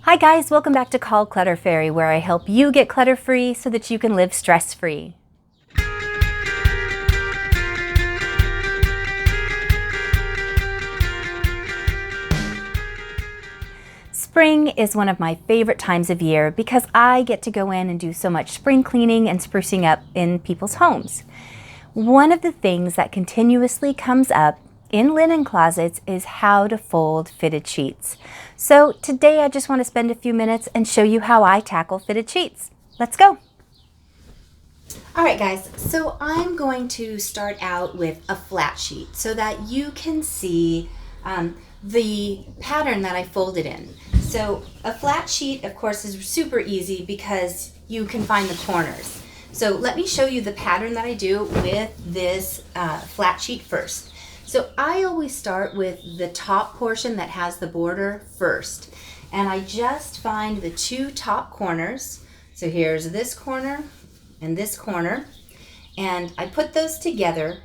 Hi guys, welcome back to Clutter Fairy, where I help you get clutter-free so that you can live stress-free. Spring is one of my favorite times of year because I get to go in and do so much spring cleaning and sprucing up in people's homes. One of the things that continuously comes up in linen closets is how to fold fitted sheets. So today I just want to spend a few minutes and show you how I tackle fitted sheets. Let's go. All right guys, so I'm going to start out with a flat sheet so that you can see the pattern that I folded in. So a flat sheet, of course, is super easy because you can find the corners. So let me show you the pattern that I do with this flat sheet first. So I always start with the top portion that has the border first. And I just find the two top corners. So here's this corner and this corner. And I put those together.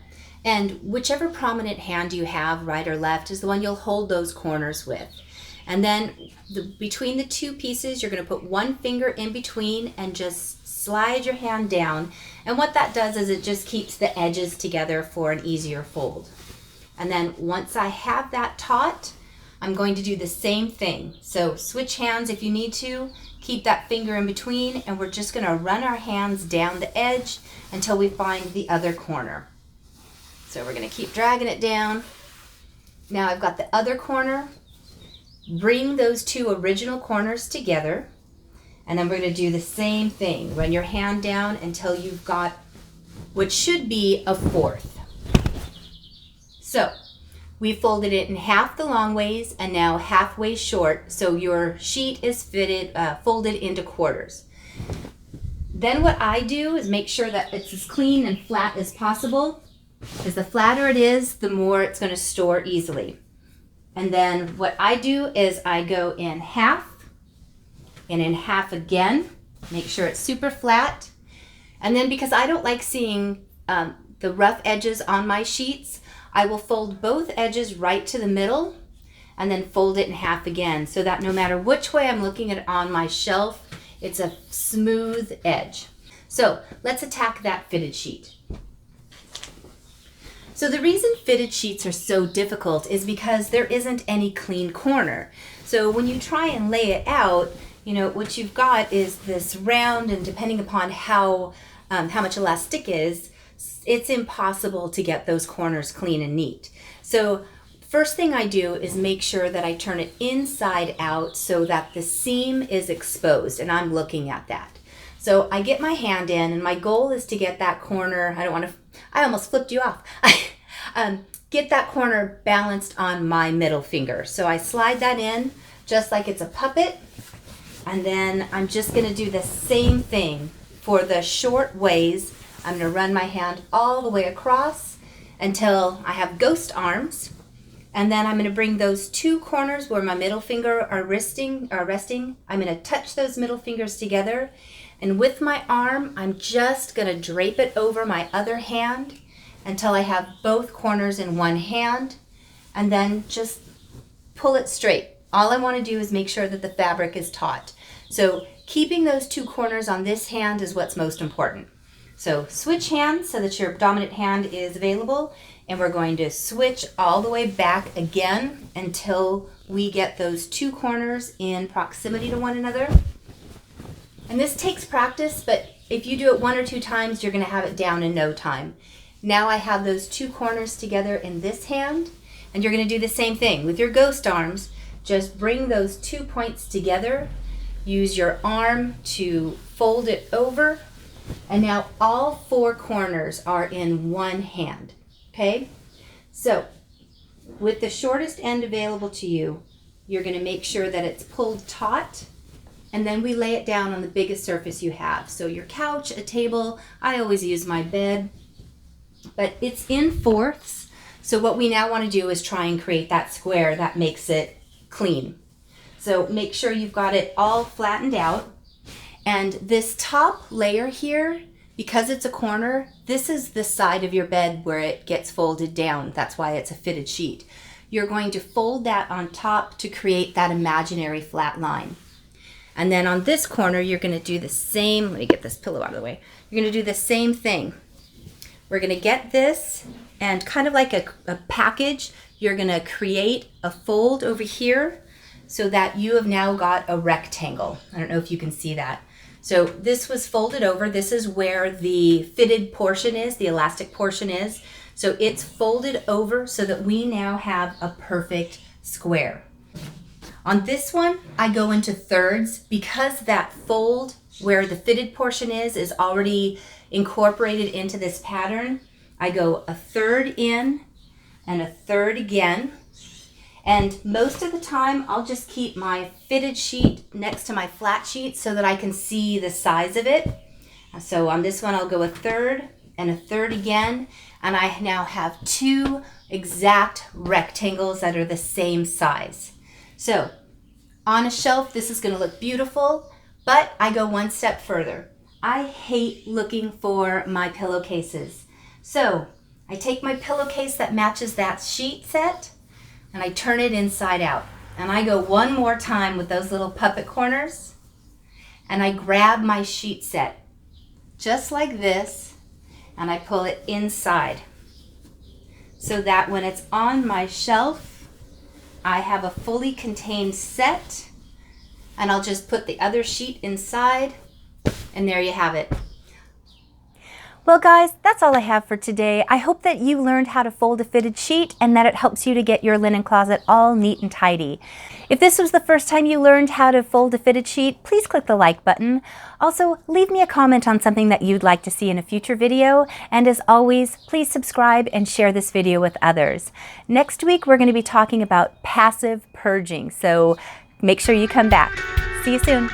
And whichever prominent hand you have, right or left, is the one you'll hold those corners with. And then between the two pieces, you're going to put one finger in between and just slide your hand down. And what that does is it just keeps the edges together for an easier fold. And then once I have that taut, I'm going to do the same thing. So switch hands if you need to, keep that finger in between, and we're just going to run our hands down the edge until we find the other corner. So we're going to keep dragging it down. Now I've got the other corner. Bring those two original corners together, and then we're going to do the same thing. Run your hand down until you've got what should be a fourth. So we folded it in half the long ways and now halfway short, so your sheet is folded into quarters. Then what I do is make sure that it's as clean and flat as possible, because the flatter it is, the more it's going to store easily. And then what I do is I go in half and in half again, make sure it's super flat. And then because I don't like seeing the rough edges on my sheets, I will fold both edges right to the middle and then fold it in half again, so that no matter which way I'm looking at it on my shelf, it's a smooth edge. So let's attack that fitted sheet. So the reason fitted sheets are so difficult is because there isn't any clean corner. So when you try and lay it out, what you've got is this round, and depending upon how much elastic is, it's impossible to get those corners clean and neat. So first thing I do is make sure that I turn it inside out so that the seam is exposed, and I'm looking at that. So I get my hand in, and my goal is to get that corner, I almost flipped you off. Get that corner balanced on my middle finger. So I slide that in just like it's a puppet, and then I'm just going to do the same thing for the short ways. I'm going to run my hand all the way across until I have ghost arms, and then I'm going to bring those two corners where my middle finger are resting. I'm going to touch those middle fingers together, and with my arm, I'm just going to drape it over my other hand until I have both corners in one hand, and then just pull it straight. All I want to do is make sure that the fabric is taut. So keeping those two corners on this hand is what's most important. So switch hands so that your dominant hand is available, and we're going to switch all the way back again until we get those two corners in proximity to one another. And this takes practice, but if you do it one or two times, you're going to have it down in no time. Now I have those two corners together in this hand, and you're going to do the same thing with your ghost arms. Just bring those 2 points together, use your arm to fold it over, and now all four corners are in one hand. Okay? So with the shortest end available to you, you're going to make sure that it's pulled taut, and then we lay it down on the biggest surface you have. So your couch, a table, I always use my bed, but it's in fourths. So what we now want to do is try and create that square that makes it clean. So make sure you've got it all flattened out. And this top layer here, because it's a corner, this is the side of your bed where it gets folded down. That's why it's a fitted sheet. You're going to fold that on top to create that imaginary flat line. And then on this corner, you're going to do the same. Let me get this pillow out of the way. You're going to do the same thing. We're going to get this, and kind of like a package, you're going to create a fold over here so that you have now got a rectangle. I don't know if you can see that. So this was folded over. This is where the fitted portion is, the elastic portion is. So it's folded over so that we now have a perfect square. On this one, I go into thirds because that fold where the fitted portion is already incorporated into this pattern. I go a third in and a third again. And most of the time, I'll just keep my fitted sheet next to my flat sheet so that I can see the size of it. So on this one, I'll go a third and a third again. And I now have two exact rectangles that are the same size. So on a shelf, this is going to look beautiful, but I go one step further. I hate looking for my pillowcases. So I take my pillowcase that matches that sheet set and I turn it inside out. And I go one more time with those little puppet corners and I grab my sheet set just like this and I pull it inside so that when it's on my shelf, I have a fully contained set, and I'll just put the other sheet inside, and there you have it. Well guys, that's all I have for today. I hope that you learned how to fold a fitted sheet and that it helps you to get your linen closet all neat and tidy. If this was the first time you learned how to fold a fitted sheet, please click the like button. Also, leave me a comment on something that you'd like to see in a future video. And as always, please subscribe and share this video with others. Next week, we're going to be talking about passive purging, so make sure you come back. See you soon.